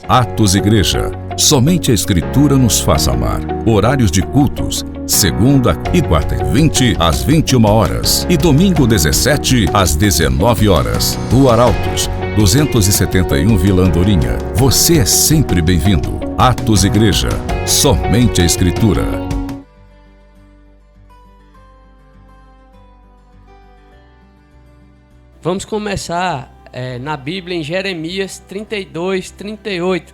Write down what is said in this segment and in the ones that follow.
Atos Igreja. Somente a Escritura nos faz amar. Horários de cultos: segunda e quarta e 20 às 21 horas e domingo 17 às 19 horas. Rua Arautos, 271 Vila Andorinha. Você é sempre bem-vindo. Atos Igreja. Somente a Escritura. Vamos começar na Bíblia em Jeremias 32, 38.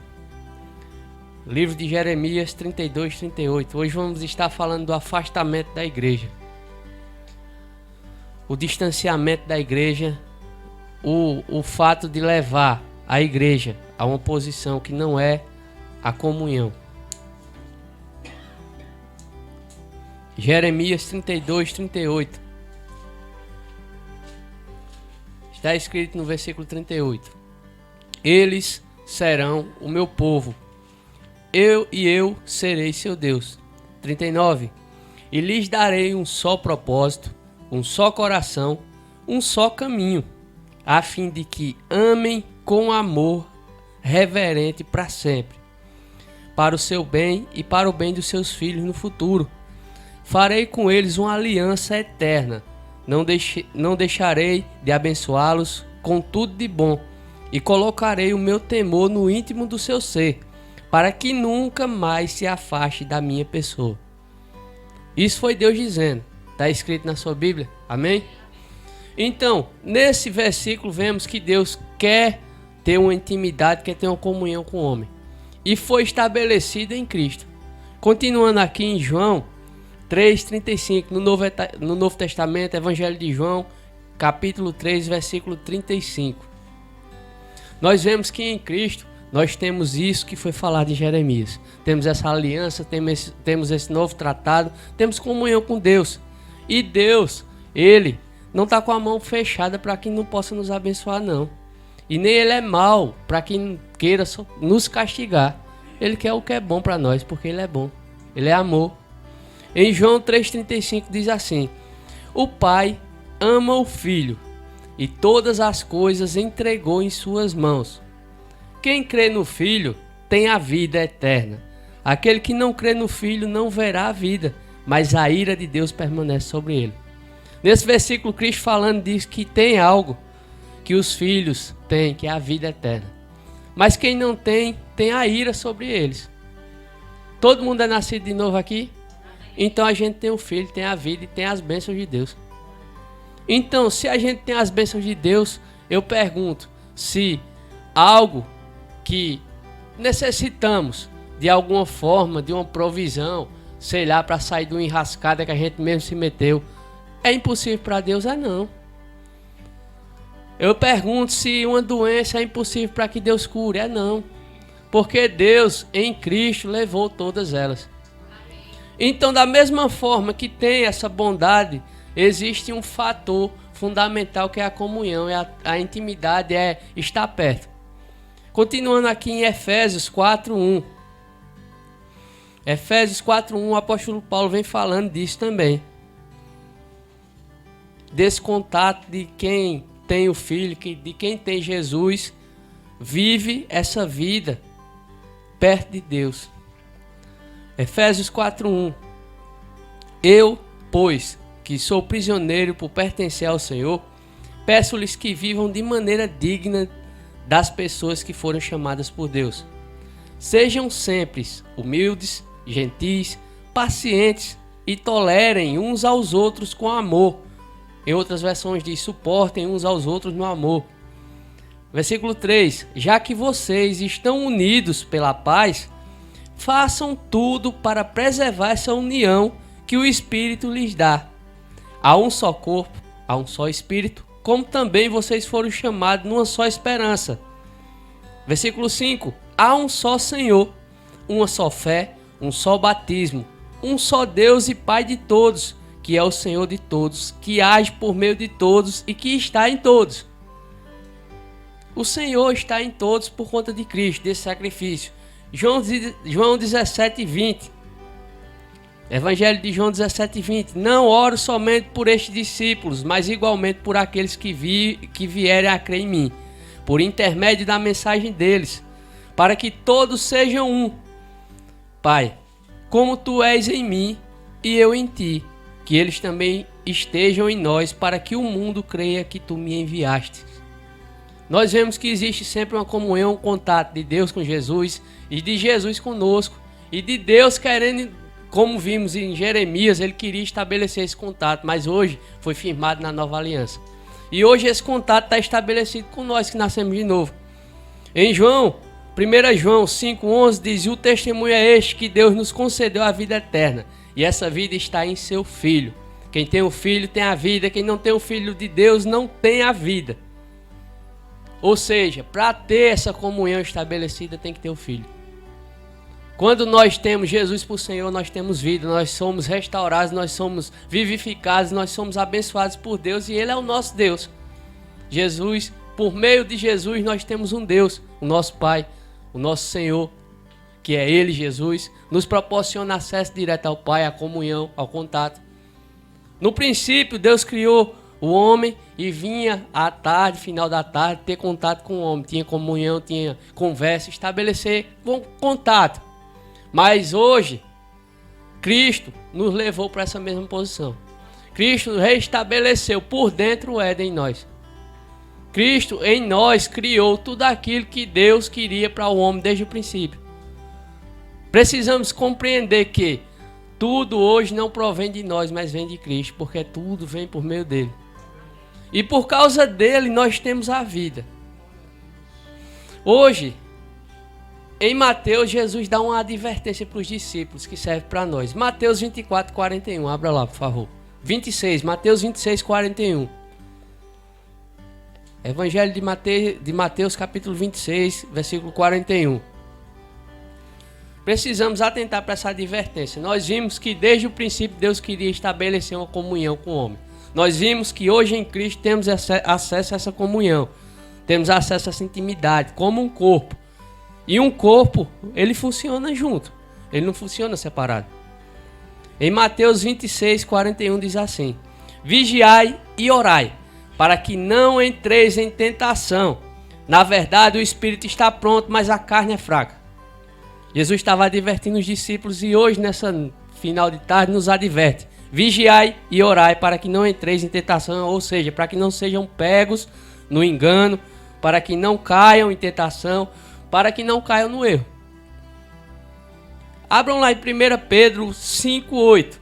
Livro de Jeremias 32, 38. Hoje vamos estar falando do afastamento da igreja. O distanciamento da igreja, o fato de levar a igreja a uma posição que não é a comunhão. Jeremias 32, 38. Está escrito no versículo 38. Eles serão o meu povo, eu serei seu Deus. 39. E lhes darei um só propósito, um só coração, um só caminho, a fim de que amem com amor reverente para sempre, para o seu bem e para o bem dos seus filhos no futuro. Farei com eles uma aliança eterna. Não deixarei de abençoá-los com tudo de bom, e colocarei o meu temor no íntimo do seu ser, para que nunca mais se afaste da minha pessoa. Isso foi Deus dizendo. Está escrito na sua Bíblia? Amém? Então, nesse versículo vemos que Deus quer ter uma intimidade, quer ter uma comunhão com o homem. E foi estabelecida em Cristo. Continuando aqui em João 3,35, no Novo Testamento, Evangelho de João, capítulo 3, versículo 35. Nós vemos que em Cristo nós temos isso que foi falado em Jeremias. Temos essa aliança, temos esse novo tratado, temos comunhão com Deus. E Deus, Ele não está com a mão fechada para que não possa nos abençoar, não. E nem Ele é mau para quem queira nos castigar. Ele quer o que é bom para nós, porque Ele é bom. Ele é amor. Em João 3,35 diz assim: o Pai ama o Filho e todas as coisas entregou em suas mãos. Quem crê no Filho tem a vida eterna. Aquele que não crê no Filho não verá a vida, mas a ira de Deus permanece sobre ele. Nesse versículo, Cristo falando diz que tem algo que os filhos têm, que é a vida eterna. Mas quem não tem, tem a ira sobre eles. Todo mundo é nascido de novo aqui? Então a gente tem o Filho, tem a vida e tem as bênçãos de Deus. Então, se a gente tem as bênçãos de Deus, eu pergunto se algo que necessitamos de alguma forma, de uma provisão, sei lá, para sair de uma enrascada que a gente mesmo se meteu, é impossível para Deus? É não. Eu pergunto se uma doença é impossível para que Deus cure? É não. Porque Deus, em Cristo, levou todas elas. Então, da mesma forma que tem essa bondade, existe um fator fundamental que é a comunhão, a intimidade, é estar perto. Continuando aqui em Efésios 4:1. Efésios 4:1, o apóstolo Paulo vem falando disso também. Desse contato de quem tem o Filho, de quem tem Jesus, vive essa vida perto de Deus. Efésios 4:1. Eu, pois, que sou prisioneiro por pertencer ao Senhor, peço-lhes que vivam de maneira digna das pessoas que foram chamadas por Deus. Sejam sempre humildes, gentis, pacientes e tolerem uns aos outros com amor. Em outras versões diz: suportem uns aos outros no amor. Versículo 3. Já que vocês estão unidos pela paz, façam tudo para preservar essa união que o Espírito lhes dá. Há um só corpo, há um só Espírito, como também vocês foram chamados numa só esperança. Versículo 5. Há um só Senhor, uma só fé, um só batismo, um só Deus e Pai de todos, que é o Senhor de todos, que age por meio de todos e que está em todos. O Senhor está em todos por conta de Cristo, desse sacrifício. João 17:20. Evangelho de João 17:20. Não oro somente por estes discípulos, mas igualmente por aqueles que vierem a crer em mim, por intermédio da mensagem deles, para que todos sejam um. Pai, como tu és em mim e eu em ti, que eles também estejam em nós, para que o mundo creia que tu me enviaste. Nós vemos que existe sempre uma comunhão, um contato de Deus com Jesus e de Jesus conosco, e de Deus querendo, como vimos em Jeremias, ele queria estabelecer esse contato, mas hoje foi firmado na nova aliança. E hoje esse contato está estabelecido com nós que nascemos de novo. Em 1 João 5,11 diz: o testemunho é este, que Deus nos concedeu a vida eterna, e essa vida está em seu Filho. Quem tem o Filho tem a vida, quem não tem o Filho de Deus não tem a vida. Ou seja, para ter essa comunhão estabelecida tem que ter o Filho. Quando nós temos Jesus por Senhor, nós temos vida, nós somos restaurados, nós somos vivificados, nós somos abençoados por Deus e Ele é o nosso Deus. Jesus, por meio de Jesus, nós temos um Deus, o nosso Pai, o nosso Senhor, que é Ele, Jesus, nos proporciona acesso direto ao Pai, à comunhão, ao contato. No princípio, Deus criou o homem e vinha à tarde, final da tarde, ter contato com o homem. Tinha comunhão, tinha conversa, estabelecer contato. Mas hoje, Cristo nos levou para essa mesma posição. Cristo reestabeleceu por dentro o Éden em nós. Cristo em nós criou tudo aquilo que Deus queria para o homem desde o princípio. Precisamos compreender que tudo hoje não provém de nós, mas vem de Cristo, porque tudo vem por meio dele. E por causa dele nós temos a vida. Hoje, em Mateus, Jesus dá uma advertência para os discípulos que serve para nós. Mateus 24, 41, abra lá, por favor. 26, Mateus 26, 41. Evangelho de Mateus, capítulo 26, versículo 41. Precisamos atentar para essa advertência. Nós vimos que desde o princípio Deus queria estabelecer uma comunhão com o homem. Nós vimos que hoje em Cristo temos acesso a essa comunhão. Temos acesso a essa intimidade, como um corpo. E um corpo, ele funciona junto. Ele não funciona separado. Em Mateus 26, 41 diz assim: vigiai e orai, para que não entreis em tentação. Na verdade, o espírito está pronto, mas a carne é fraca. Jesus estava advertindo os discípulos e hoje, nessa final de tarde, nos adverte: vigiai e orai para que não entreis em tentação, ou seja, para que não sejam pegos no engano, para que não caiam em tentação, para que não caiam no erro. Abram lá em 1 Pedro 5,8.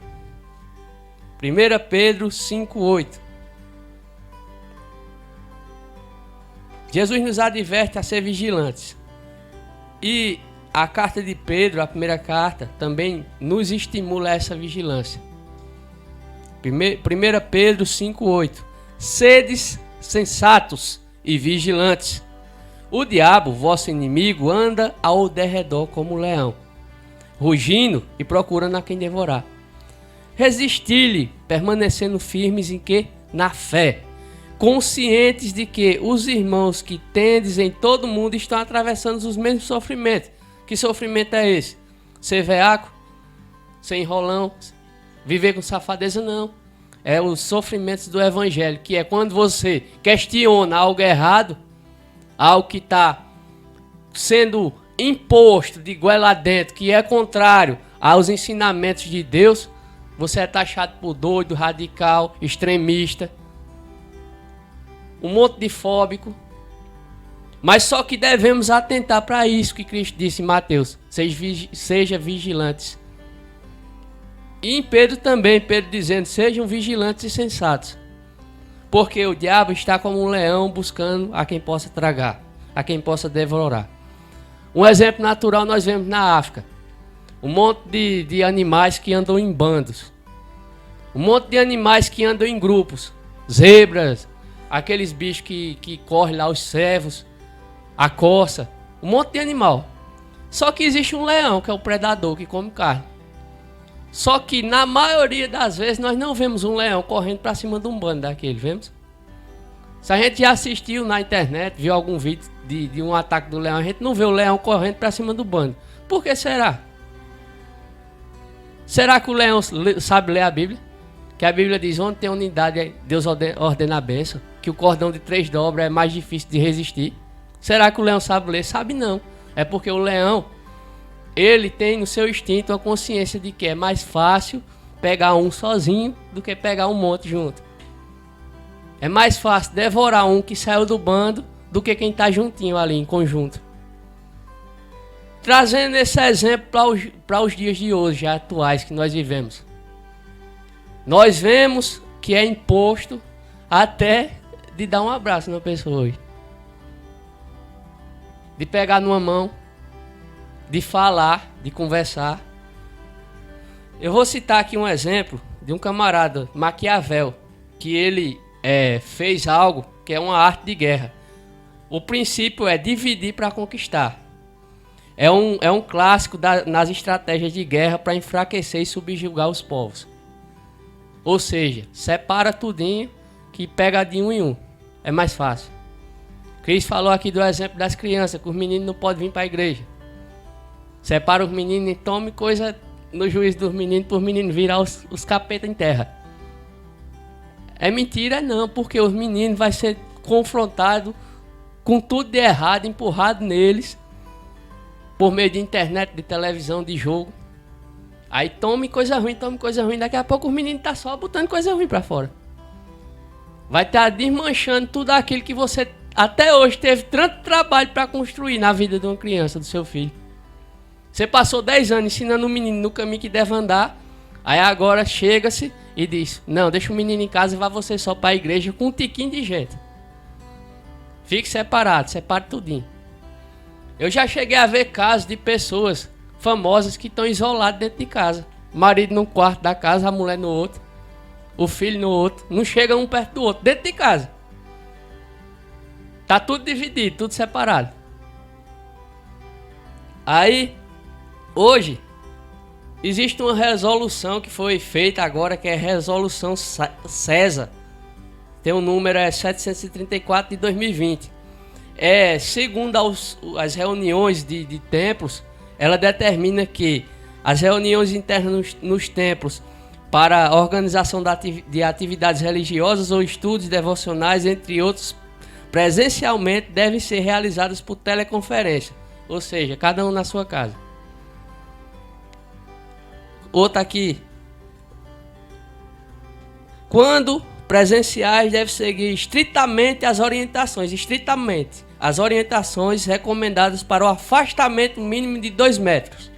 1 Pedro 5,8. Jesus nos adverte a ser vigilantes. E a carta de Pedro, a primeira carta, também nos estimula a essa vigilância. 1 Pedro 5,8. Sedes sensatos e vigilantes. O diabo, vosso inimigo, anda ao derredor como um leão, rugindo e procurando a quem devorar. Resisti-lhe, permanecendo firmes em que? Na fé, conscientes de que os irmãos que tendes em todo o mundo estão atravessando os mesmos sofrimentos. Que sofrimento é esse? Ser veaco? Ser enrolão? Viver com safadeza? Não. É os sofrimentos do evangelho, que é quando você questiona algo errado, algo que está sendo imposto de goela dentro, que é contrário aos ensinamentos de Deus, você é taxado por doido, radical, extremista, um monte de fóbico. Mas só que devemos atentar para isso que Cristo disse em Mateus: seja vigilantes. E em Pedro também, Pedro dizendo: sejam vigilantes e sensatos. Porque o diabo está como um leão buscando a quem possa tragar, a quem possa devorar. Um exemplo natural nós vemos na África. Um monte de animais que andam em bandos. Um monte de animais que andam em grupos. Zebras, aqueles bichos que correm lá, os cervos, a corça. Um monte de animal. Só que existe um leão, que é o predador, que come carne. Só que na maioria das vezes nós não vemos um leão correndo para cima de um bando daquele, vemos? Se a gente já assistiu na internet, viu algum vídeo de um ataque do leão, a gente não vê o leão correndo para cima do bando. Por que será? Será que o leão sabe ler a Bíblia? Que a Bíblia diz: onde tem unidade, Deus ordena a bênção. Que o cordão de 3 dobras é mais difícil de resistir. Será que o leão sabe ler? Sabe não. É porque o leão, ele tem no seu instinto a consciência de que é mais fácil pegar um sozinho do que pegar um monte junto. É mais fácil devorar um que saiu do bando do que quem está juntinho ali em conjunto. Trazendo esse exemplo para os dias de hoje, atuais que nós vivemos. Nós vemos que é imposto até de dar um abraço na pessoa hoje. De pegar numa mão, de falar, de conversar. Eu vou citar aqui um exemplo de um camarada, Maquiavel, que ele fez algo que é uma arte de guerra. O princípio é dividir para conquistar. É um clássico nas estratégias de guerra para enfraquecer e subjugar os povos. Ou seja, separa tudinho que pega de um em um. É mais fácil. Cris falou aqui do exemplo das crianças, que os meninos não podem vir para a igreja. Separa os meninos e tome coisa no juízo dos meninos para os meninos virar os capetas em terra. É mentira não, porque os meninos vão ser confrontados com tudo de errado, empurrado neles, por meio de internet, de televisão, de jogo. Aí tome coisa ruim, daqui a pouco os meninos estão só botando coisa ruim para fora. Vai estar desmanchando tudo aquilo que você até hoje teve tanto trabalho para construir na vida de uma criança, do seu filho. Você passou 10 anos ensinando o menino no caminho que deve andar, aí agora chega-se e diz, não, deixa o menino em casa e vá você só para a igreja com um tiquinho de gente. Fique separado, separe tudinho. Eu já cheguei a ver casos de pessoas famosas que estão isoladas dentro de casa. O marido num quarto da casa, a mulher no outro, o filho no outro, não chega um perto do outro, dentro de casa. Tá tudo dividido, tudo separado. Aí, hoje, existe uma resolução que foi feita agora, que é a Resolução César. Tem o número 734 de 2020. Segundo as reuniões de templos, ela determina que as reuniões internas nos templos para a organização de atividades religiosas ou estudos devocionais, entre outros, presencialmente devem ser realizadas por teleconferência, ou seja, cada um na sua casa. Outra aqui. Quando presenciais, deve seguir estritamente as orientações recomendadas para o afastamento mínimo de 2 metros.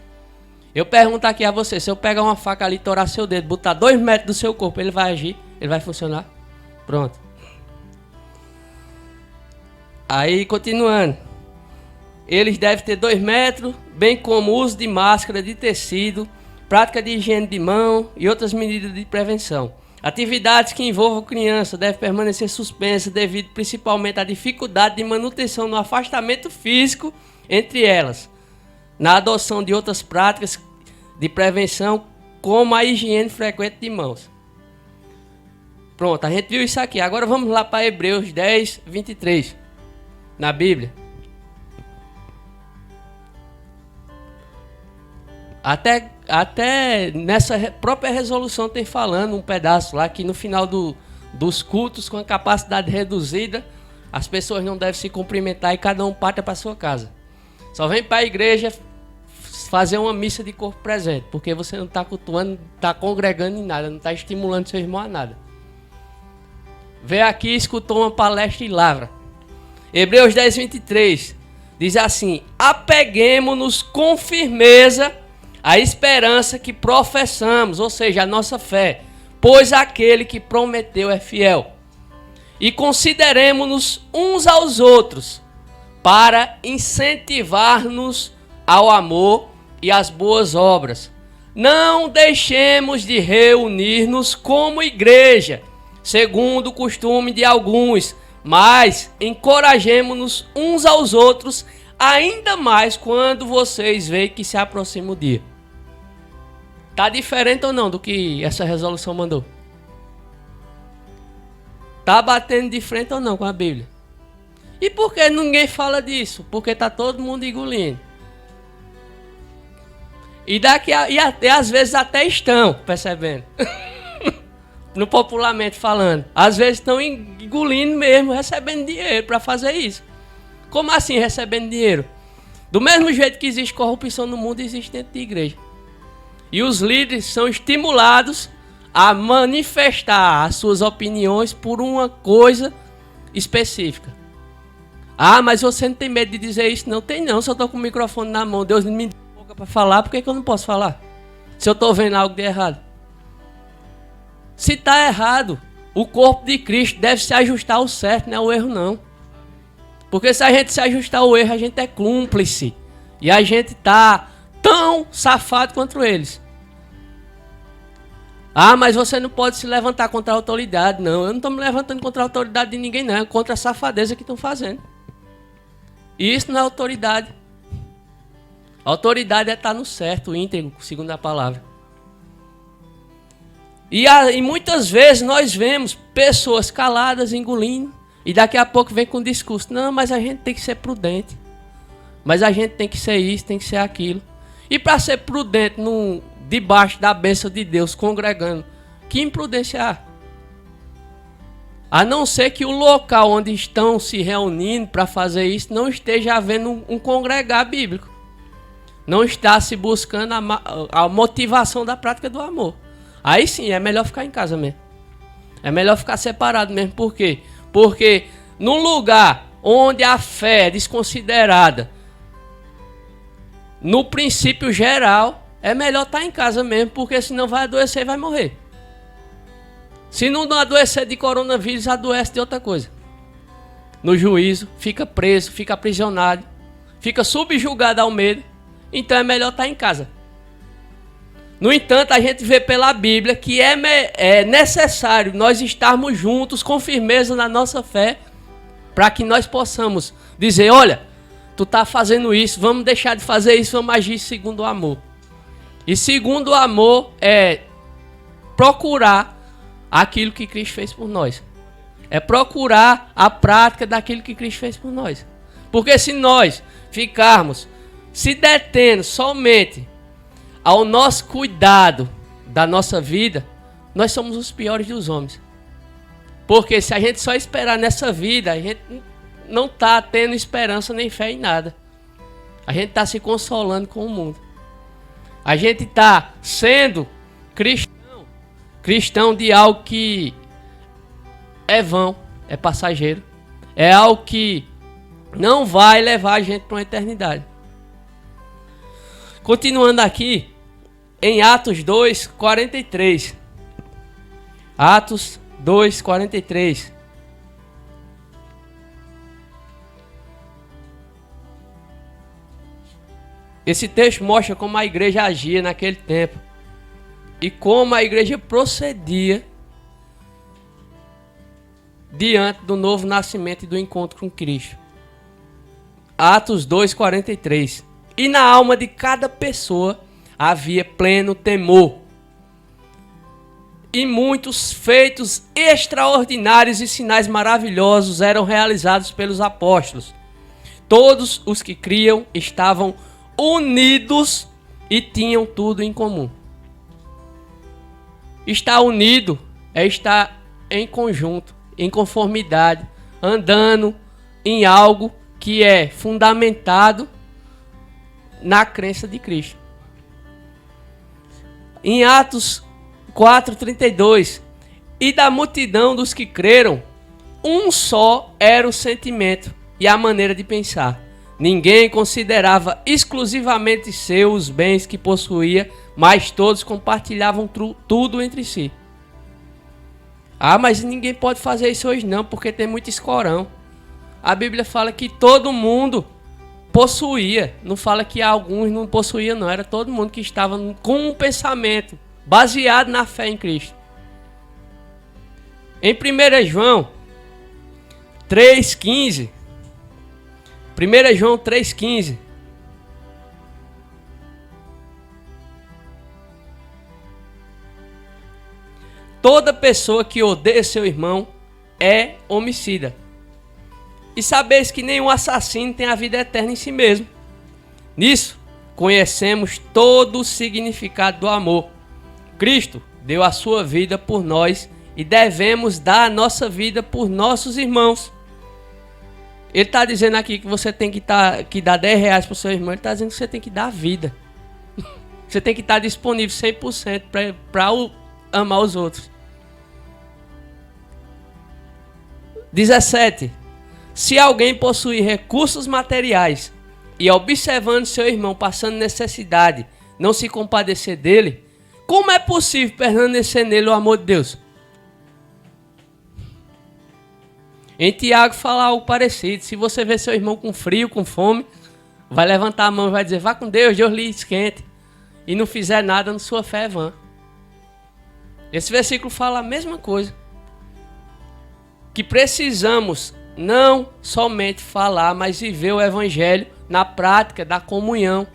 Eu pergunto aqui a você, se eu pegar uma faca ali, torar seu dedo, botar 2 metros do seu corpo, ele vai agir? Ele vai funcionar? Pronto. Aí, continuando. Eles devem ter 2 metros, bem como uso de máscara de tecido, prática de higiene de mão e outras medidas de prevenção. Atividades que envolvam criança devem permanecer suspensas devido principalmente à dificuldade de manutenção no afastamento físico entre elas, na adoção de outras práticas de prevenção, como a higiene frequente de mãos. Pronto, a gente viu isso aqui. Agora vamos lá para Hebreus 10, 23, na Bíblia. Até nessa própria resolução tem falando um pedaço lá que no final dos cultos com a capacidade reduzida, as pessoas não devem se cumprimentar e cada um parte para sua casa. Só vem para a igreja fazer uma missa de corpo presente, porque você não está cultuando, não está congregando em nada, não está estimulando seu irmão a nada. Veio aqui e escutou uma palestra e lavra. Hebreus 10, 23 diz assim: apeguemo-nos com firmeza a esperança que professamos, ou seja, a nossa fé, pois aquele que prometeu é fiel. E consideremos-nos uns aos outros para incentivar-nos ao amor e às boas obras. Não deixemos de reunir-nos como igreja, segundo o costume de alguns, mas encorajemo-nos uns aos outros, ainda mais quando vocês veem que se aproxima o dia. Tá diferente ou não do que essa resolução mandou? Tá batendo de frente ou não com a Bíblia? E por que ninguém fala disso? Porque tá todo mundo engolindo. E às vezes até estão percebendo. No popularmente falando. Às vezes estão engolindo mesmo, recebendo dinheiro para fazer isso. Como assim recebendo dinheiro? Do mesmo jeito que existe corrupção no mundo, existe dentro da igreja. E os líderes são estimulados a manifestar as suas opiniões por uma coisa específica. Ah, mas você não tem medo de dizer isso? Não tem não, se eu estou com o microfone na mão, Deus me deu boca para falar, por que eu não posso falar? Se eu estou vendo algo de errado. Se está errado, o corpo de Cristo deve se ajustar ao certo, não é o erro não. Porque se a gente se ajustar ao erro, a gente é cúmplice. E a gente está tão safado quanto eles. Ah, mas você não pode se levantar contra a autoridade. Não, eu não estou me levantando contra a autoridade de ninguém não, é contra a safadeza que estão fazendo. E isso não é autoridade. A autoridade é estar no certo, íntegro, segundo a palavra. E muitas vezes nós vemos pessoas caladas, engolindo, e daqui a pouco vem com o discurso. Não, mas a gente tem que ser prudente. Mas a gente tem que ser isso, tem que ser aquilo. E para ser prudente debaixo da bênção de Deus, congregando, que imprudência há? A não ser que o local onde estão se reunindo para fazer isso não esteja havendo um congregar bíblico. Não está se buscando a motivação da prática do amor. Aí sim, é melhor ficar em casa mesmo. É melhor ficar separado mesmo. Por quê? Porque num lugar onde a fé é desconsiderada, no princípio geral, é melhor estar em casa mesmo, porque senão vai adoecer e vai morrer. Se não adoecer de coronavírus, adoece de outra coisa. No juízo, fica preso, fica aprisionado, fica subjugado ao medo. Então é melhor estar em casa. No entanto, a gente vê pela Bíblia que é necessário nós estarmos juntos com firmeza na nossa fé, para que nós possamos dizer, olha, tu está fazendo isso, vamos deixar de fazer isso, vamos agir segundo o amor. E segundo o amor é procurar aquilo que Cristo fez por nós. É procurar a prática daquilo que Cristo fez por nós. Porque se nós ficarmos se detendo somente ao nosso cuidado da nossa vida, nós somos os piores dos homens. Porque se a gente só esperar nessa vida, a gente não está tendo esperança nem fé em nada. A gente está se consolando com o mundo. A gente está sendo cristão de algo que é vão, é passageiro. É algo que não vai levar a gente para uma eternidade. Continuando aqui, em Atos 2, 43. Atos 2, 43. Esse texto mostra como a igreja agia naquele tempo e como a igreja procedia diante do novo nascimento e do encontro com Cristo. Atos 2, 43. E na alma de cada pessoa havia pleno temor. E muitos feitos extraordinários e sinais maravilhosos eram realizados pelos apóstolos. Todos os que criam estavam unidos e tinham tudo em comum. Estar unido é estar em conjunto, em conformidade, andando em algo que é fundamentado na crença de Cristo. Em Atos 4:32, e da multidão dos que creram, um só era o sentimento e a maneira de pensar. Ninguém considerava exclusivamente seus os bens que possuía, mas todos compartilhavam tudo entre si. Ah, mas ninguém pode fazer isso hoje não, porque tem muito escorão. A Bíblia fala que todo mundo possuía, não fala que alguns não possuíam não, era todo mundo que estava com um pensamento baseado na fé em Cristo. Em 1 João 3,15, 1 João 3,15, toda pessoa que odeia seu irmão é homicida. E sabeis que nenhum assassino tem a vida eterna em si mesmo. Nisso conhecemos todo o significado do amor. Cristo deu a sua vida por nós e devemos dar a nossa vida por nossos irmãos. Ele está dizendo aqui que você tem que dar 10 reais para o seu irmão. Ele está dizendo que você tem que dar a vida. Você tem que estar disponível 100% para amar os outros. 17. Se alguém possuir recursos materiais e observando seu irmão passando necessidade, não se compadecer dele, como é possível permanecer nele o amor de Deus? Em Tiago fala algo parecido. Se você vê seu irmão com frio, com fome, vai levantar a mão e vai dizer, vá com Deus, Deus lhe esquente. E não fizer nada, sua fé é vã. Esse versículo fala a mesma coisa. Que precisamos não somente falar, mas viver o evangelho na prática da comunhão.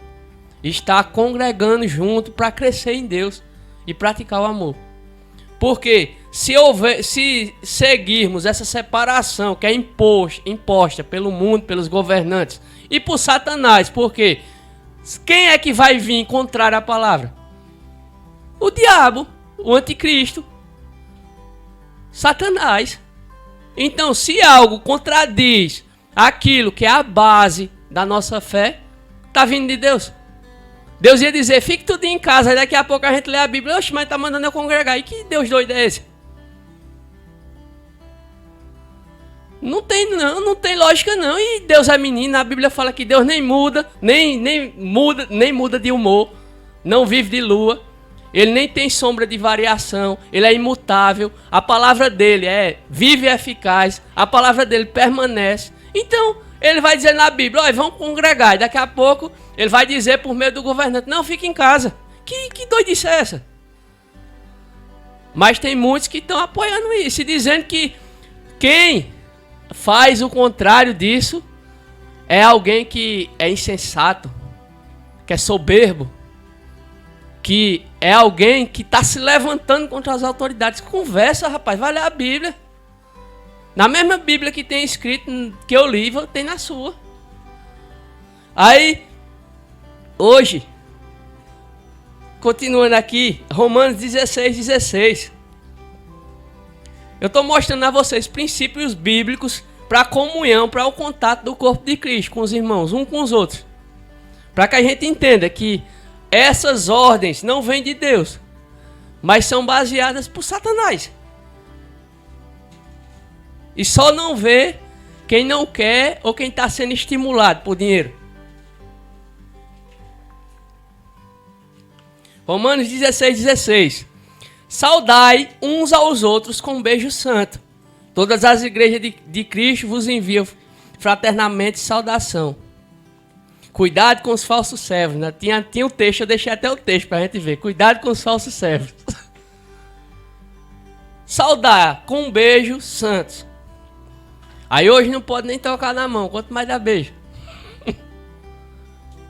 Estar congregando junto para crescer em Deus e praticar o amor. Porque se seguirmos essa separação que é imposta pelo mundo, pelos governantes e por Satanás, porque quem é que vai vir contrário à palavra? O diabo, o anticristo, Satanás. Então, se algo contradiz aquilo que é a base da nossa fé, está vindo de Deus. Deus ia dizer, fique tudo em casa, aí daqui a pouco a gente lê a Bíblia, oxe, mas está mandando eu congregar. E que Deus doido é esse? Não tem lógica não. E Deus é menino, a Bíblia fala que Deus nem muda, nem muda de humor, não vive de lua. Ele nem tem sombra de variação, ele é imutável, a palavra dele é viva e eficaz, a palavra dele permanece. Então, ele vai dizer na Bíblia, olha, vamos congregar, e daqui a pouco ele vai dizer por meio do governante, não, fique em casa. Que doidice é essa? Mas tem muitos que estão apoiando isso, e dizendo que quem faz o contrário disso é alguém que é insensato, que é soberbo, que é alguém que está se levantando contra as autoridades. Conversa, rapaz, vai ler a Bíblia. Na mesma Bíblia que tem escrito, que eu li, tem na sua. Aí, hoje, continuando aqui, Romanos 16:16. Eu estou mostrando a vocês princípios bíblicos para a comunhão, para o contato do corpo de Cristo com os irmãos, uns com os outros. Para que a gente entenda que essas ordens não vêm de Deus, mas são baseadas por Satanás. E só não vê quem não quer ou quem está sendo estimulado por dinheiro. Romanos 16:16. Saudai uns aos outros com um beijo santo. Todas as igrejas de Cristo vos enviam fraternamente saudação. Cuidado com os falsos servos, né? Tinha um texto, eu deixei até o texto pra gente ver. Cuidado com os falsos servos. Saudar com um beijo santo. Aí hoje não pode nem tocar na mão, quanto mais dar beijo.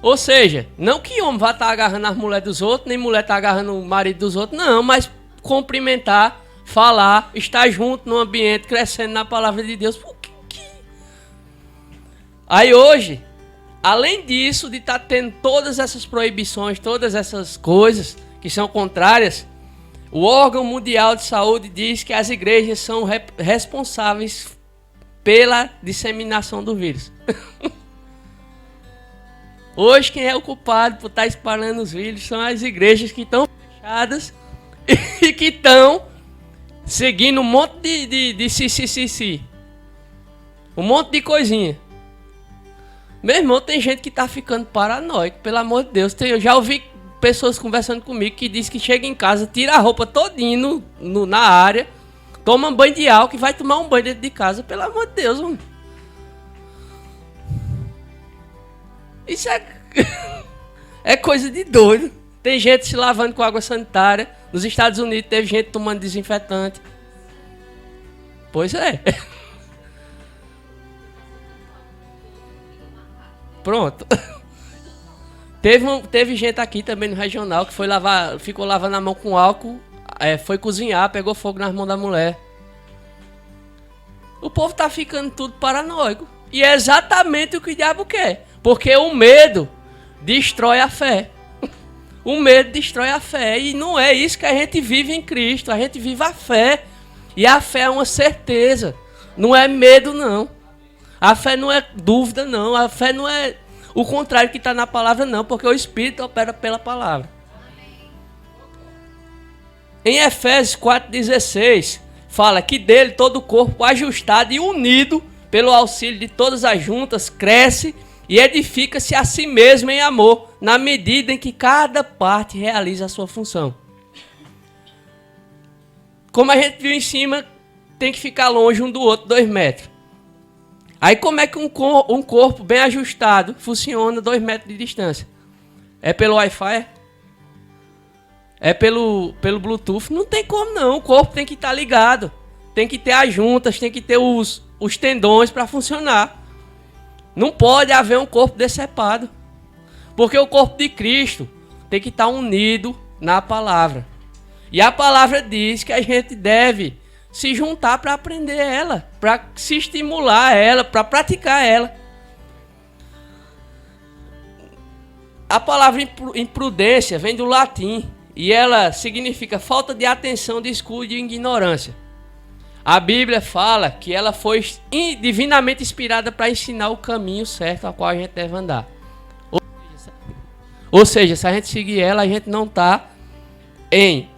Ou seja, não que homem vá estar agarrando as mulheres dos outros, nem mulher tá agarrando o marido dos outros, não, mas cumprimentar, falar, estar junto no ambiente, crescendo na palavra de Deus. Aí hoje, além disso, de estar tendo todas essas proibições, todas essas coisas que são contrárias, o órgão mundial de saúde diz que as igrejas são responsáveis pela disseminação do vírus. Hoje quem é o culpado por estar espalhando os vírus são as igrejas que estão fechadas e que estão seguindo um monte de um monte de coisinha. Meu irmão, tem gente que tá ficando paranoico, pelo amor de Deus. Eu já ouvi pessoas conversando comigo que diz que chega em casa, tira a roupa todinha na área, toma um banho de álcool e vai tomar um banho dentro de casa. Pelo amor de Deus, mano. Isso é coisa de doido. Tem gente se lavando com água sanitária. Nos Estados Unidos teve gente tomando desinfetante. Pois é. Pronto. Teve gente aqui também no regional que ficou lavando a mão com álcool, foi cozinhar, pegou fogo nas mãos da mulher. O povo tá ficando tudo paranoico. E é exatamente o que o diabo quer. Porque o medo destrói a fé. O medo destrói a fé. E não é isso que a gente vive em Cristo. A gente vive a fé. E a fé é uma certeza. Não é medo, não. A fé não é dúvida, não. A fé não é o contrário que está na palavra, não. Porque o Espírito opera pela palavra. Em Efésios 4,16, fala que dele todo o corpo ajustado e unido pelo auxílio de todas as juntas cresce e edifica-se a si mesmo em amor, na medida em que cada parte realiza a sua função. Como a gente viu em cima, tem que ficar longe um do outro 2 metros. Aí como é que um corpo bem ajustado funciona 2 metros de distância? É pelo Wi-Fi? É pelo Bluetooth? Não tem como não, o corpo tem que estar ligado. Tem que ter as juntas, tem que ter os tendões para funcionar. Não pode haver um corpo decepado. Porque o corpo de Cristo tem que estar unido na palavra. E a palavra diz que a gente deve se juntar para aprender ela, para se estimular ela, para praticar ela. A palavra imprudência vem do latim e ela significa falta de atenção, descuido e ignorância. A Bíblia fala que ela foi divinamente inspirada para ensinar o caminho certo ao qual a gente deve andar. Ou seja, se a gente seguir ela, a gente não está em...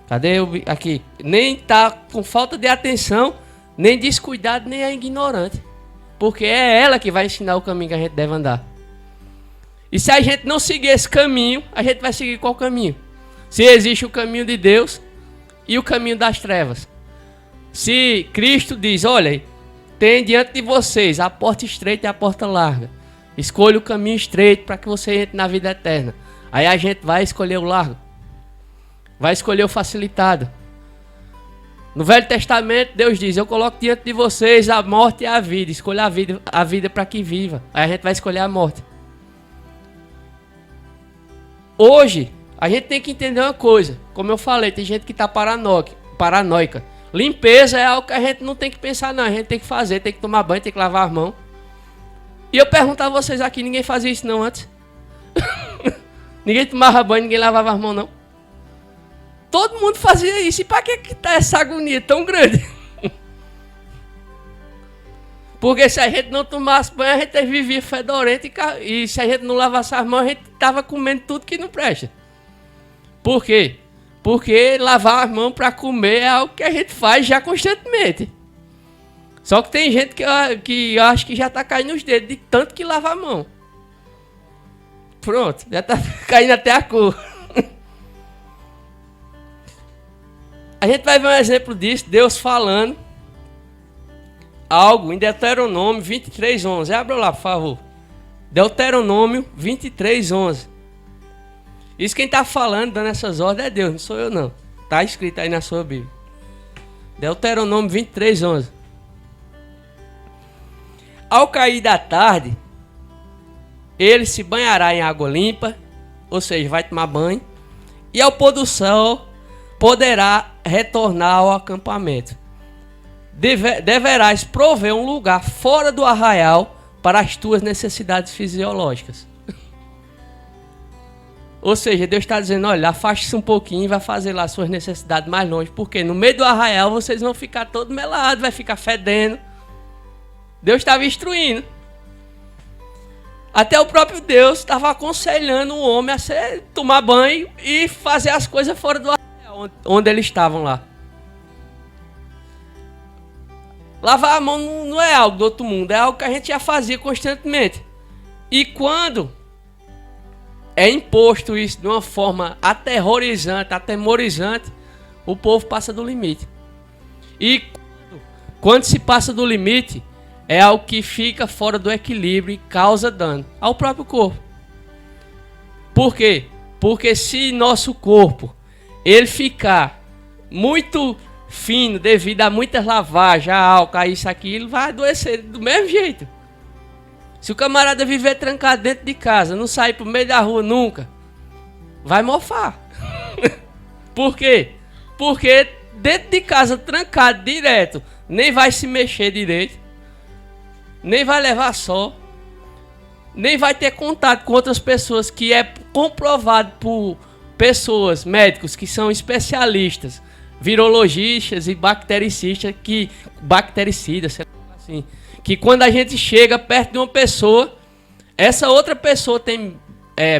Cadê aqui? Nem está com falta de atenção, nem descuidado, nem é ignorante. Porque é ela que vai ensinar o caminho que a gente deve andar. E se a gente não seguir esse caminho, a gente vai seguir qual caminho? Se existe o caminho de Deus e o caminho das trevas. Se Cristo diz, olha, tem diante de vocês a porta estreita e a porta larga. Escolha o caminho estreito para que você entre na vida eterna. Aí a gente vai escolher o largo. Vai escolher o facilitado. No Velho Testamento, Deus diz, eu coloco diante de vocês a morte e a vida. Escolha a vida para que viva. Aí a gente vai escolher a morte. Hoje, a gente tem que entender uma coisa. Como eu falei, tem gente que está paranoica. Limpeza é algo que a gente não tem que pensar, não. A gente tem que fazer, tem que tomar banho, tem que lavar as mãos. E eu pergunto a vocês aqui, ninguém fazia isso não antes? Ninguém tomava banho, ninguém lavava as mãos não? Todo mundo fazia isso. E para que tá essa agonia tão grande? Porque se a gente não tomasse banho, a gente vivia fedorento e se a gente não lavasse as mãos, a gente tava comendo tudo que não presta. Por quê? Porque lavar as mãos para comer é algo que a gente faz já constantemente. Só que tem gente que acho que já está caindo nos dedos de tanto que lava a mão. Pronto, já está caindo até a cor. A gente vai ver um exemplo disso, Deus falando algo em Deuteronômio 23:11. Abra lá, por favor. Deuteronômio 23:11. Isso quem está falando, dando essas ordens é Deus, não sou eu não. Está escrito aí na sua Bíblia. Deuteronômio 23:11. Ao cair da tarde, ele se banhará em água limpa, ou seja, vai tomar banho, e ao pôr do sol poderá retornar ao acampamento. Deverás prover um lugar fora do arraial para as tuas necessidades fisiológicas. Ou seja, Deus está dizendo, olha, afaste-se um pouquinho e vai fazer lá as suas necessidades mais longe, porque no meio do arraial vocês vão ficar todo melado, vai ficar fedendo. Deus estava instruindo. Até o próprio Deus estava aconselhando o homem a tomar banho e fazer as coisas fora do arraial, onde eles estavam lá. Lavar a mão não é algo do outro mundo, é algo que a gente já fazia constantemente. E quando é imposto isso de uma forma atemorizante, o povo passa do limite. E quando se passa do limite, é algo que fica fora do equilíbrio e causa dano ao próprio corpo. Por quê? Porque se nosso corpo ele ficar muito fino devido a muitas lavagens, a álcool, a isso, aquilo, vai adoecer do mesmo jeito. Se o camarada viver trancado dentro de casa, não sair pro meio da rua nunca, vai mofar. Por quê? Porque dentro de casa, trancado direto, nem vai se mexer direito, nem vai levar sol, nem vai ter contato com outras pessoas, que é comprovado por pessoas, médicos que são especialistas, virologistas e bactericidas, sei lá assim, que quando a gente chega perto de uma pessoa, essa outra pessoa tem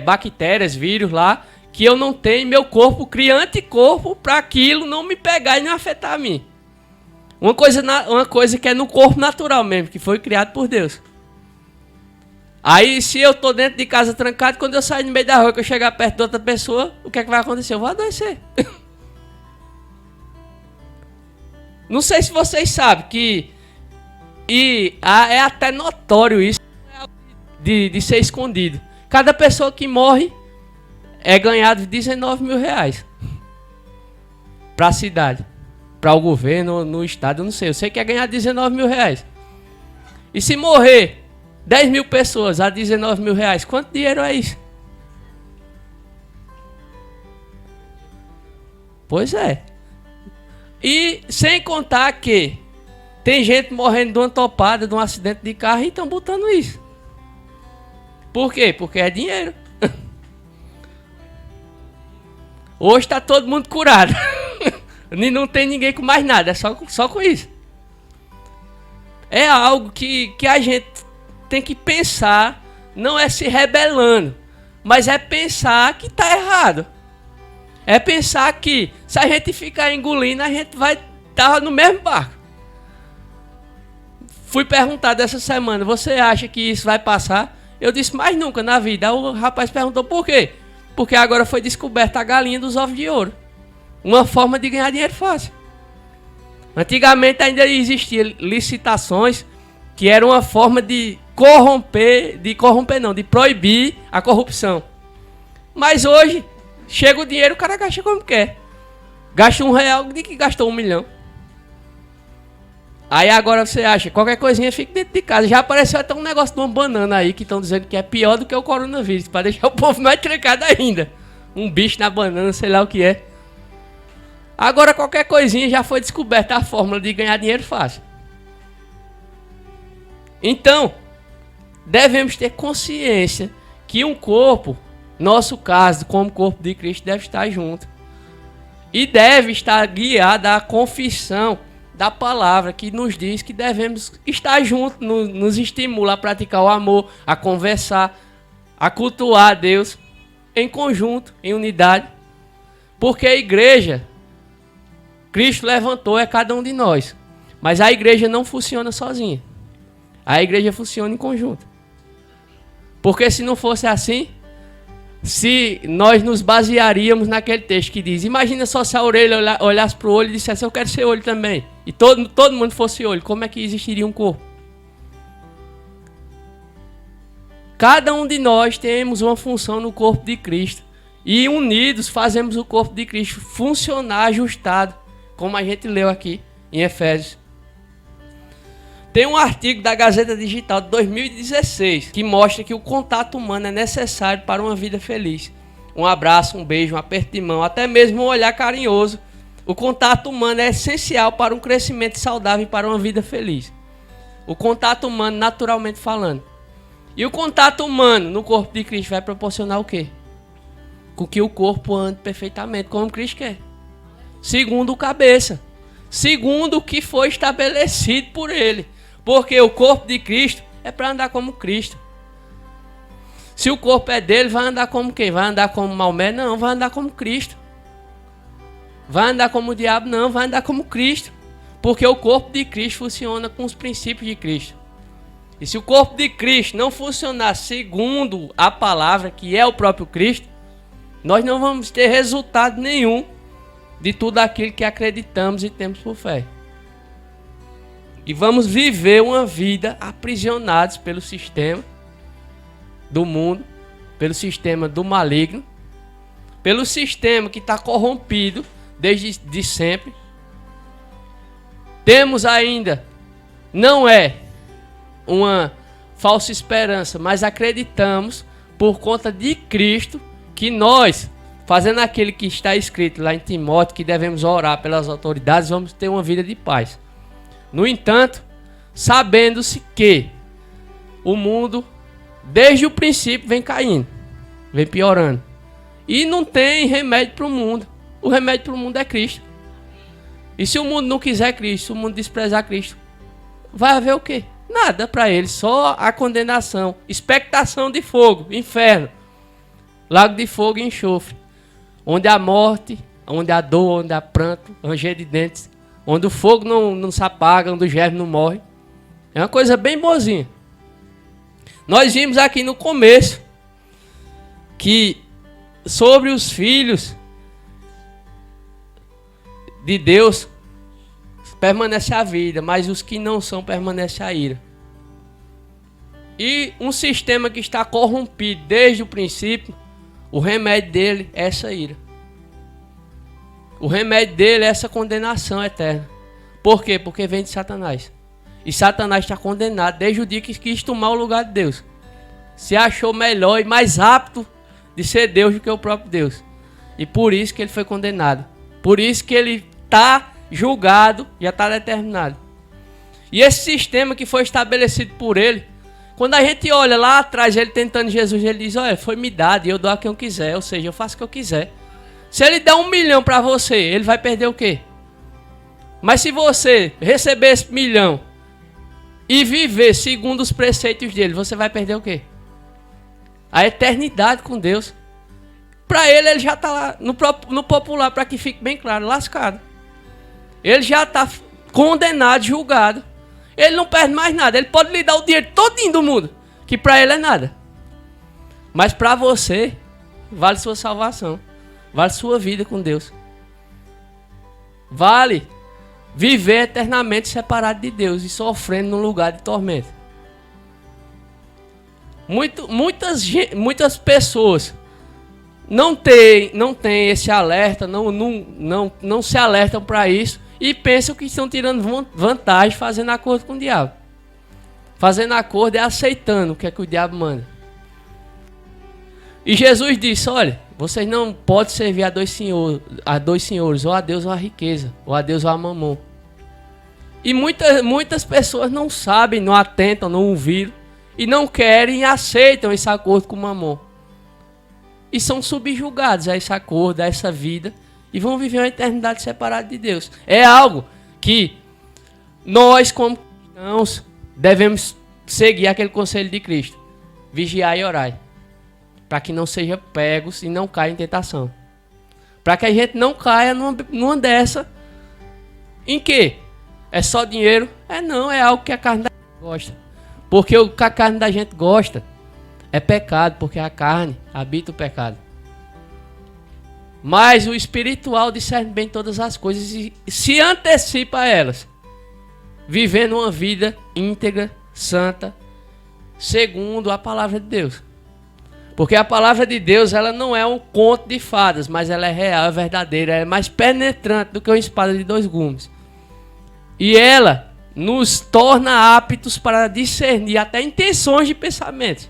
bactérias, vírus lá, que eu não tenho, meu corpo cria anticorpo para aquilo não me pegar e não afetar a mim. Uma coisa que é no corpo natural mesmo, que foi criado por Deus. Aí, se eu tô dentro de casa trancado, quando eu sair no meio da rua, que eu chegar perto de outra pessoa, o que é que vai acontecer? Eu vou adoecer. Não sei se vocês sabem que... é até notório isso de ser escondido. Cada pessoa que morre é ganhado 19 mil reais. Para a cidade. Para o governo, no estado, eu não sei. Eu sei que é ganhar 19 mil reais. E se morrer 10 mil pessoas a 19 mil reais, quanto dinheiro é isso? Pois é. E sem contar que tem gente morrendo de uma topada, de um acidente de carro e estão botando isso. Por quê? Porque é dinheiro. Hoje está todo mundo curado. E não tem ninguém com mais nada, é só com isso. É algo que a gente tem que pensar, não é se rebelando, mas é pensar que está errado. É pensar que se a gente ficar engolindo, a gente vai estar no mesmo barco. Fui perguntado essa semana, você acha que isso vai passar? Eu disse, mais nunca na vida. O rapaz perguntou, por quê? Porque agora foi descoberta a galinha dos ovos de ouro. Uma forma de ganhar dinheiro fácil. Antigamente ainda existiam licitações que era uma forma de de proibir a corrupção. Mas hoje, chega o dinheiro, o cara gasta como quer. Gasta R$1 de que gastou 1 milhão. Aí agora você acha, qualquer coisinha fica dentro de casa. Já apareceu até um negócio de uma banana aí, que estão dizendo que é pior do que o coronavírus, para deixar o povo mais trancado ainda. Um bicho na banana, sei lá o que é. Agora qualquer coisinha já foi descoberta a fórmula de ganhar dinheiro fácil. Então, devemos ter consciência que um corpo, nosso caso, como corpo de Cristo, deve estar junto. E deve estar guiado à confissão da palavra que nos diz que devemos estar juntos, nos estimula a praticar o amor, a conversar, a cultuar a Deus em conjunto, em unidade. Porque a igreja, Cristo levantou, é cada um de nós. Mas a igreja não funciona sozinha. A igreja funciona em conjunto. Porque se não fosse assim, se nós nos basearíamos naquele texto que diz, imagina só se a orelha olhasse para o olho e dissesse, eu quero ser olho também. E todo mundo fosse olho, como é que existiria um corpo? Cada um de nós temos uma função no corpo de Cristo. E unidos fazemos o corpo de Cristo funcionar ajustado, como a gente leu aqui em Efésios. Tem um artigo da Gazeta Digital de 2016 que mostra que o contato humano é necessário para uma vida feliz. Um abraço, um beijo, um aperto de mão, até mesmo um olhar carinhoso. O contato humano é essencial para um crescimento saudável e para uma vida feliz. O contato humano, naturalmente falando. E o contato humano no corpo de Cristo vai proporcionar o quê? Com que o corpo ande perfeitamente, como Cristo quer. Segundo o cabeça. Segundo o que foi estabelecido por ele. Porque o corpo de Cristo é para andar como Cristo. Se o corpo é dele, vai andar como quem? Vai andar como Maomé? Não, vai andar como Cristo. Vai andar como o diabo? Não, vai andar como Cristo. Porque o corpo de Cristo funciona com os princípios de Cristo. E se o corpo de Cristo não funcionar segundo a palavra, que é o próprio Cristo, nós não vamos ter resultado nenhum de tudo aquilo que acreditamos e temos por fé. E vamos viver uma vida aprisionados pelo sistema do mundo, pelo sistema do maligno, pelo sistema que está corrompido desde sempre. Temos ainda, não é uma falsa esperança, mas acreditamos por conta de Cristo que nós, fazendo aquilo que está escrito lá em Timóteo, que devemos orar pelas autoridades, vamos ter uma vida de paz. No entanto, sabendo-se que o mundo, desde o princípio, vem caindo, vem piorando. E não tem remédio para o mundo. O remédio para o mundo é Cristo. E se o mundo não quiser Cristo, se o mundo desprezar Cristo, vai haver o quê? Nada para ele, só a condenação, expectação de fogo, inferno, lago de fogo e enxofre, onde há morte, onde há dor, onde há pranto, ranger de dentes, onde o fogo não se apaga, onde o germe não morre. É uma coisa bem boazinha. Nós vimos aqui no começo que sobre os filhos de Deus permanece a vida, mas os que não são permanece a ira. E um sistema que está corrompido desde o princípio, o remédio dele é essa ira. O remédio dele é essa condenação eterna. Por quê? Porque vem de Satanás. E Satanás está condenado desde o dia que quis tomar o lugar de Deus. Se achou melhor e mais apto de ser Deus do que o próprio Deus. E por isso que ele foi condenado. Por isso que ele está julgado, já está determinado. E esse sistema que foi estabelecido por ele, quando a gente olha lá atrás, ele tentando Jesus, ele diz, olha, foi me dado e eu dou a quem eu quiser, ou seja, eu faço o que eu quiser. Se ele der 1 milhão para você, ele vai perder o quê? Mas se você receber esse 1 milhão e viver segundo os preceitos dele, você vai perder o quê? A eternidade com Deus. Para ele já está lá, no popular, para que fique bem claro, lascado. Ele já está condenado, julgado. Ele não perde mais nada. Ele pode lhe dar o dinheiro todinho do mundo, que para ele é nada. Mas para você, vale sua salvação. Vale sua vida com Deus. Vale viver eternamente separado de Deus e sofrendo num lugar de tormento. Muitas pessoas não têm esse alerta, não se alertam para isso e pensam que estão tirando vantagem fazendo acordo com o diabo. Fazendo acordo é aceitando o que é que o diabo manda. E Jesus disse, olha, vocês não podem servir a dois senhores, ou a Deus ou a riqueza, ou a Deus ou a mamon. E muitas pessoas não sabem, não atentam, não ouviram, e não querem e aceitam esse acordo com o mamon. E são subjugados a esse acordo, a essa vida, e vão viver uma eternidade separada de Deus. É algo que nós, como cristãos, devemos seguir aquele conselho de Cristo. Vigiai e orai. Para que não sejam pegos e não caia em tentação. Para que a gente não caia numa dessa. Em que? É só dinheiro? Não, é algo que a carne da gente gosta. Porque o que a carne da gente gosta é pecado, porque a carne habita o pecado. Mas o espiritual discerne bem todas as coisas e se antecipa a elas. Vivendo uma vida íntegra, santa, segundo a palavra de Deus. Porque a palavra de Deus, ela não é um conto de fadas, mas ela é real, é verdadeira, é mais penetrante do que uma espada de 2 gumes. E ela nos torna aptos para discernir até intenções de pensamento.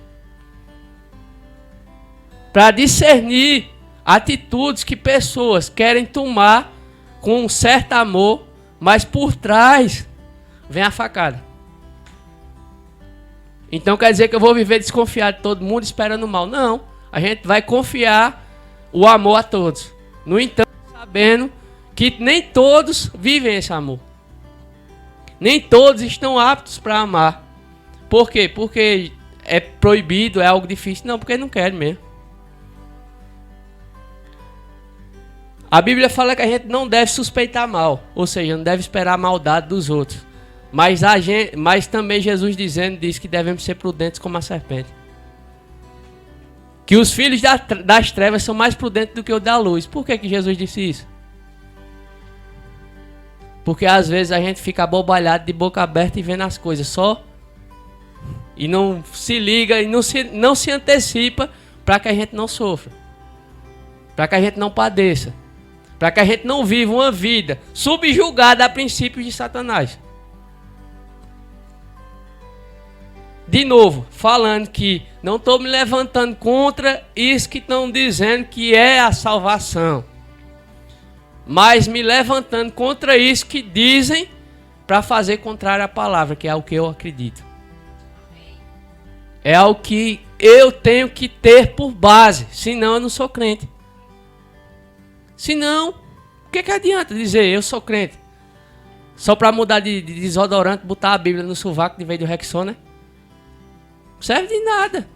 Para discernir atitudes que pessoas querem tomar com um certo amor, mas por trás vem a facada. Então quer dizer que eu vou viver desconfiado de todo mundo esperando mal? Não, a gente vai confiar o amor a todos. No entanto, sabendo que nem todos vivem esse amor. Nem todos estão aptos para amar. Por quê? Porque é proibido, é algo difícil? Não, porque não querem mesmo. A Bíblia fala que a gente não deve suspeitar mal, ou seja, não deve esperar a maldade dos outros. Mas também Jesus diz que devemos ser prudentes como a serpente. Que os filhos das trevas são mais prudentes do que os da luz. Por que Jesus disse isso? Porque às vezes a gente fica abobalhado de boca aberta e vendo as coisas só. E não se liga e não se antecipa para que a gente não sofra. Para que a gente não padeça. Para que a gente não viva uma vida subjugada a princípios de Satanás. De novo, falando que não estou me levantando contra isso que estão dizendo que é a salvação. Mas me levantando contra isso que dizem para fazer contrário à palavra, que é o que eu acredito. É o que eu tenho que ter por base, senão eu não sou crente. Senão, o que adianta dizer eu sou crente? Só para mudar de desodorante, botar a Bíblia no sovaco de vez do Rexona? Não serve de nada.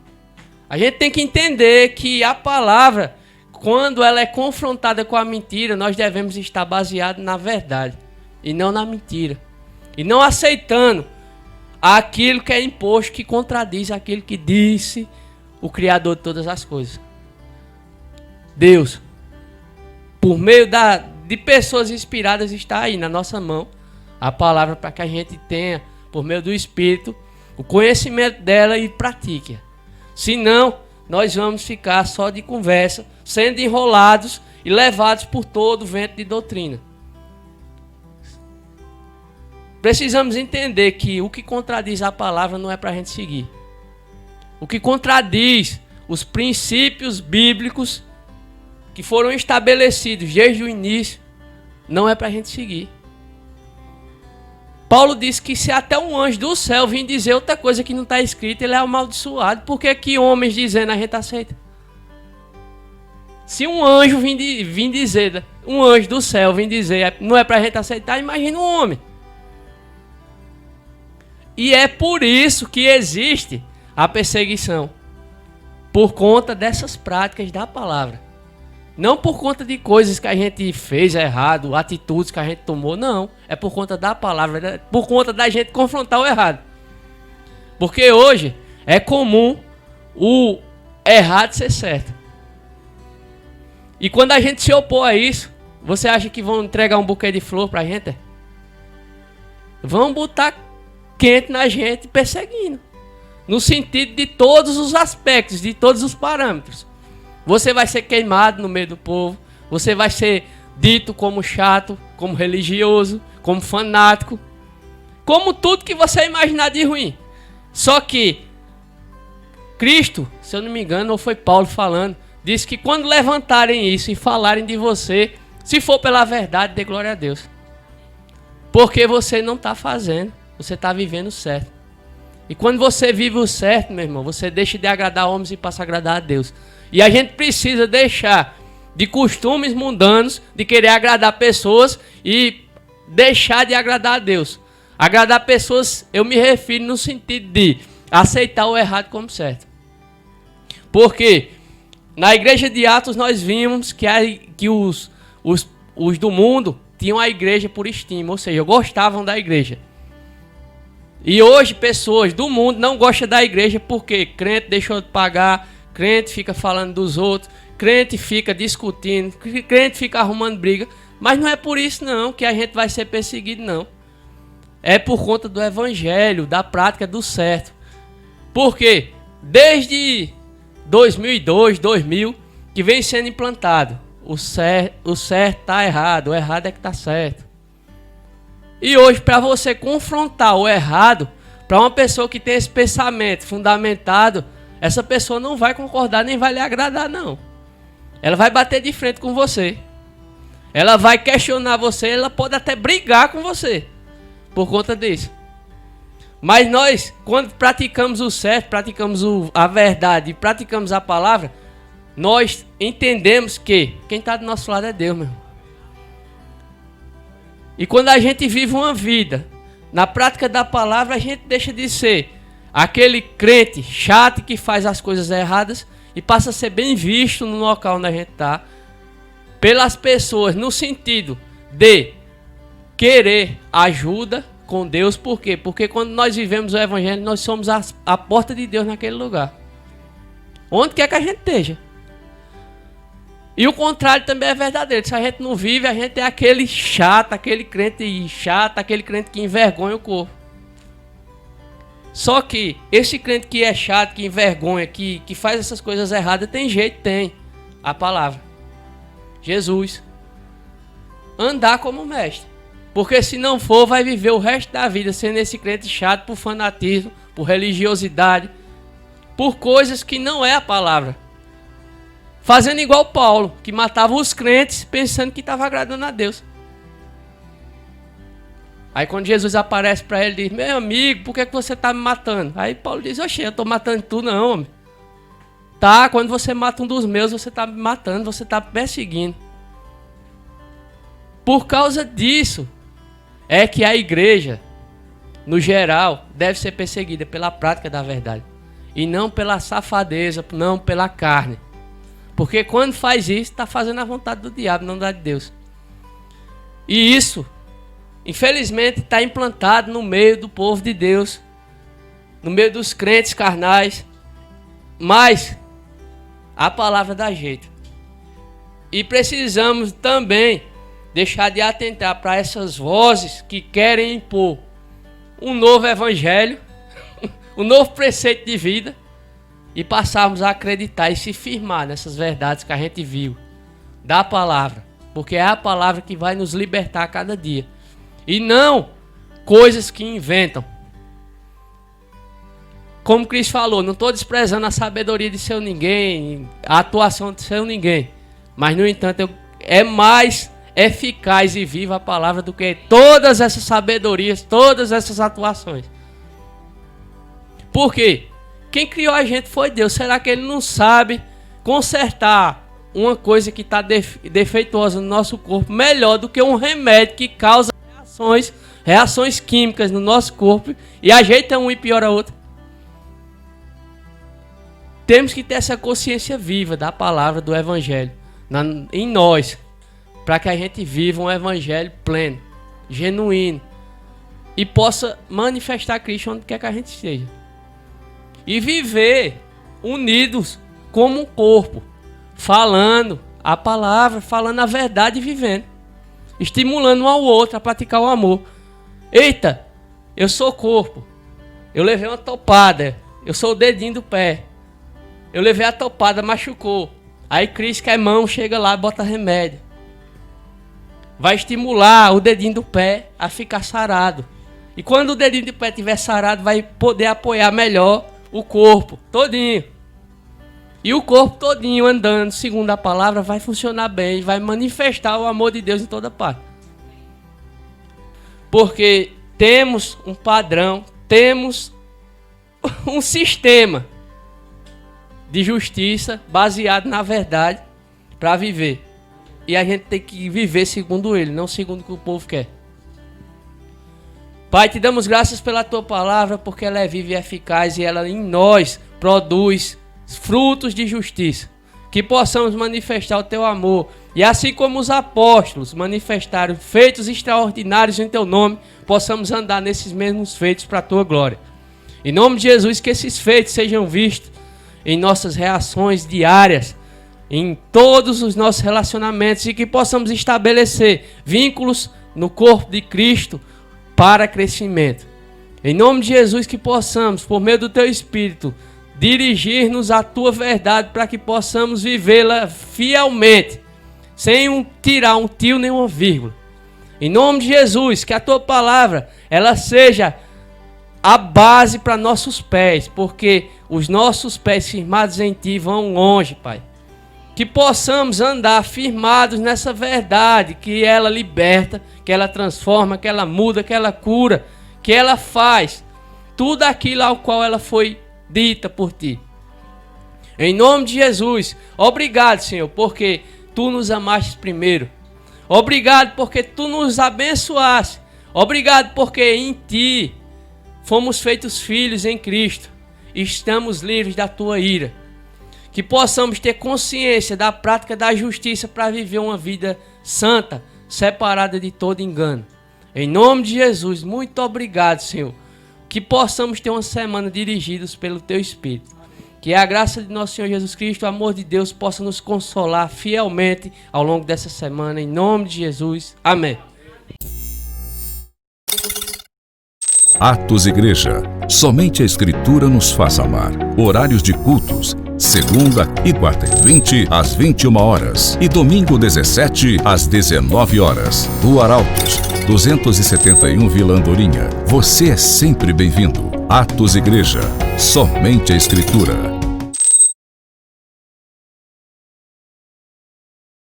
A gente tem que entender que a palavra, quando ela é confrontada com a mentira, nós devemos estar baseados na verdade e não na mentira. E não aceitando aquilo que é imposto, que contradiz aquilo que disse o Criador de todas as coisas. Deus, por meio de pessoas inspiradas, está aí na nossa mão a palavra para que a gente tenha, por meio do Espírito, o conhecimento dela e pratique. Senão, nós vamos ficar só de conversa, sendo enrolados e levados por todo o vento de doutrina. Precisamos entender que o que contradiz a palavra não é para a gente seguir. O que contradiz os princípios bíblicos que foram estabelecidos desde o início não é para a gente seguir. Paulo disse que se até um anjo do céu vir dizer outra coisa que não está escrita, ele é amaldiçoado. Por que que homens dizendo a gente aceita? Se um anjo vir dizer, um anjo do céu vir dizer, não é para a gente aceitar, imagina um homem. E é por isso que existe a perseguição. Por conta dessas práticas da palavra. Não por conta de coisas que a gente fez errado, atitudes que a gente tomou, não. É por conta da palavra, por conta da gente confrontar o errado. Porque hoje é comum o errado ser certo. E quando a gente se opor a isso, você acha que vão entregar um buquê de flor pra gente? Vão botar quente na gente perseguindo. No sentido de todos os aspectos, de todos os parâmetros. Você vai ser queimado no meio do povo. Você vai ser dito como chato, como religioso, como fanático. Como tudo que você imaginar de ruim. Só que Cristo, se eu não me engano, ou foi Paulo falando, disse que quando levantarem isso e falarem de você, se for pela verdade, dê glória a Deus. Porque você não está fazendo, você está vivendo certo. E quando você vive o certo, meu irmão, você deixa de agradar homens e passa a agradar a Deus. E a gente precisa deixar de costumes mundanos, de querer agradar pessoas e deixar de agradar a Deus. Agradar pessoas, eu me refiro no sentido de aceitar o errado como certo. Porque na igreja de Atos nós vimos que os do mundo tinham a igreja por estima, ou seja, gostavam da igreja. E hoje pessoas do mundo não gostam da igreja porque crente deixou de pagar, crente fica falando dos outros, crente fica discutindo, crente fica arrumando briga. Mas não é por isso não que a gente vai ser perseguido, não. É por conta do evangelho, da prática do certo. Porque desde 2002, 2000, que vem sendo implantado, o certo está errado, o errado é que está certo. E hoje, para você confrontar o errado, para uma pessoa que tem esse pensamento fundamentado, essa pessoa não vai concordar nem vai lhe agradar, não. Ela vai bater de frente com você. Ela vai questionar você, ela pode até brigar com você por conta disso. Mas nós, quando praticamos o certo, praticamos a verdade e praticamos a palavra, nós entendemos que quem está do nosso lado é Deus, meu irmão. E quando a gente vive uma vida na prática da palavra, a gente deixa de ser aquele crente chato que faz as coisas erradas e passa a ser bem visto no local onde a gente está pelas pessoas, no sentido de querer ajuda com Deus. Por quê? Porque quando nós vivemos o evangelho, nós somos a porta de Deus naquele lugar. Onde quer que a gente esteja. E o contrário também é verdadeiro. Se a gente não vive, a gente é aquele chato, aquele crente chato, aquele crente que envergonha o corpo. Só que esse crente que é chato, que envergonha, que faz essas coisas erradas, tem jeito, tem. A palavra. Jesus. Andar como mestre. Porque se não for, vai viver o resto da vida sendo esse crente chato por fanatismo, por religiosidade, por coisas que não é a palavra. Fazendo igual Paulo, que matava os crentes pensando que estava agradando a Deus. Aí quando Jesus aparece para ele, diz: meu amigo, por que você está me matando? Aí Paulo diz: oxe, eu estou matando tu não, homem. Tá, quando você mata um dos meus, você está me matando, você está perseguindo. Por causa disso, é que a igreja, no geral, deve ser perseguida pela prática da verdade. E não pela safadeza, não pela carne. Porque quando faz isso, está fazendo a vontade do diabo, não da de Deus. E isso, infelizmente, está implantado no meio do povo de Deus, no meio dos crentes carnais. Mas a palavra dá jeito. E precisamos também deixar de atentar para essas vozes que querem impor um novo evangelho, um novo preceito de vida, e passarmos a acreditar e se firmar nessas verdades que a gente viu da palavra, porque é a palavra que vai nos libertar a cada dia, e não coisas que inventam. Como Cristo falou, não estou desprezando a sabedoria de seu ninguém, a atuação de seu ninguém, mas no entanto é mais eficaz e viva a palavra do que todas essas sabedorias, todas essas atuações. Por quê? Quem criou a gente foi Deus. Será que Ele não sabe consertar uma coisa que está defeituosa no nosso corpo melhor do que um remédio que causa reações químicas no nosso corpo e ajeita um e piora outro? Temos que ter essa consciência viva da palavra do evangelho em nós, para que a gente viva um evangelho pleno, genuíno, e possa manifestar Cristo onde quer que a gente esteja. E viver unidos como um corpo, falando a palavra, falando a verdade e vivendo. Estimulando um ao outro a praticar o amor. Eita, eu sou corpo. Eu levei uma topada. Eu sou o dedinho do pé. Eu levei a topada, machucou. Aí Cristo, que é mão, chega lá e bota remédio. Vai estimular o dedinho do pé a ficar sarado. E quando o dedinho do pé estiver sarado, vai poder apoiar melhor o corpo todinho. E o corpo todinho andando, segundo a palavra, vai funcionar bem, vai manifestar o amor de Deus em toda parte. Porque temos um padrão, temos um sistema de justiça baseado na verdade para viver. E a gente tem que viver segundo ele, não segundo o que o povo quer. Pai, te damos graças pela tua palavra, porque ela é viva e eficaz e ela em nós produz frutos de justiça. Que possamos manifestar o teu amor. E assim como os apóstolos manifestaram feitos extraordinários em teu nome, possamos andar nesses mesmos feitos para a tua glória. Em nome de Jesus, que esses feitos sejam vistos em nossas reações diárias, em todos os nossos relacionamentos, e que possamos estabelecer vínculos no corpo de Cristo para crescimento. Em nome de Jesus, que possamos, por meio do teu Espírito, dirigir-nos à tua verdade para que possamos vivê-la fielmente, sem tirar um tio nem uma vírgula. Em nome de Jesus, que a tua palavra ela seja a base para nossos pés, porque os nossos pés firmados em ti vão longe, Pai. Que possamos andar firmados nessa verdade, que ela liberta, que ela transforma, que ela muda, que ela cura, que ela faz tudo aquilo ao qual ela foi dita por ti. Em nome de Jesus, obrigado, Senhor, porque tu nos amaste primeiro. Obrigado porque tu nos abençoaste. Obrigado porque em ti fomos feitos filhos em Cristo. Estamos livres da tua ira. Que possamos ter consciência da prática da justiça para viver uma vida santa, separada de todo engano. Em nome de Jesus, muito obrigado, Senhor. Que possamos ter uma semana dirigidos pelo teu Espírito. Que a graça de nosso Senhor Jesus Cristo, o amor de Deus, possa nos consolar fielmente ao longo dessa semana. Em nome de Jesus. Amém. Atos Igreja. Somente a Escritura nos faz amar. Horários de cultos. Segunda e quarta e 20 às 21 horas. E domingo 17 às 19 horas. Rua Arautos, 271 Vila Andorinha. Você é sempre bem-vindo. Atos Igreja. Somente a Escritura.